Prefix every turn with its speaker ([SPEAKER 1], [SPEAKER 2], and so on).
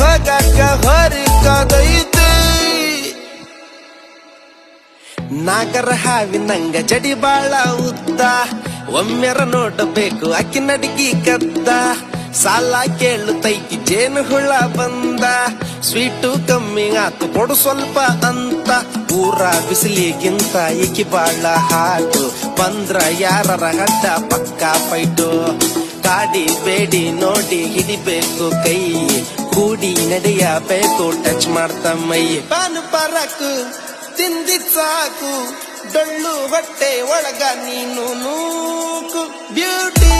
[SPEAKER 1] ಹೋಗಾಕ ಹೊರಕಾದೈತೆ ನಾಗರ ಹಾವಿನಂಗ ಜಡಿ ಬಾಳ ಉದ್ದ ಒಮ್ಮೆರ ನೋಡಬೇಕು ಅಕ್ಕಿ ನಡಿಗಿ ಕದ್ದ ಸಾಲ ಕೇಳುತ್ತೈತಿ ಜೇನು ಹುಳ ಬಂದ ಸ್ವೀಟು ಕಮ್ಮಿ ಆತು ಕೊಡು ಸ್ವಲ್ಪ ಅಂತ ಊರ ಬಿಸಿಲಿಗಿಂತ ಈಕಿ ಬಾಳ ಹಾಟು ಬಂದ್ರ ಯಾರರ ಗಡ್ಡ ಪಕ್ಕ ಫೈಟು ಕಾಡಿ ಬೇಡಿ ನೋಡಿ ಹಿಡಿಬೇಕು ಕೈ ಕೂಡಿ ನಡೆಯಬೇಕು ಟಚ್ ಮಾಡ್ತ ಮೈ ಪಾನು ಪರಕು ತಿಂದಿದ್ ಸಾಕು ಡೊಳ್ಳು ಹೊಟ್ಟೆ ಒಳಗ ನೀನು ನೂಕು ಬ್ಯೂಟಿ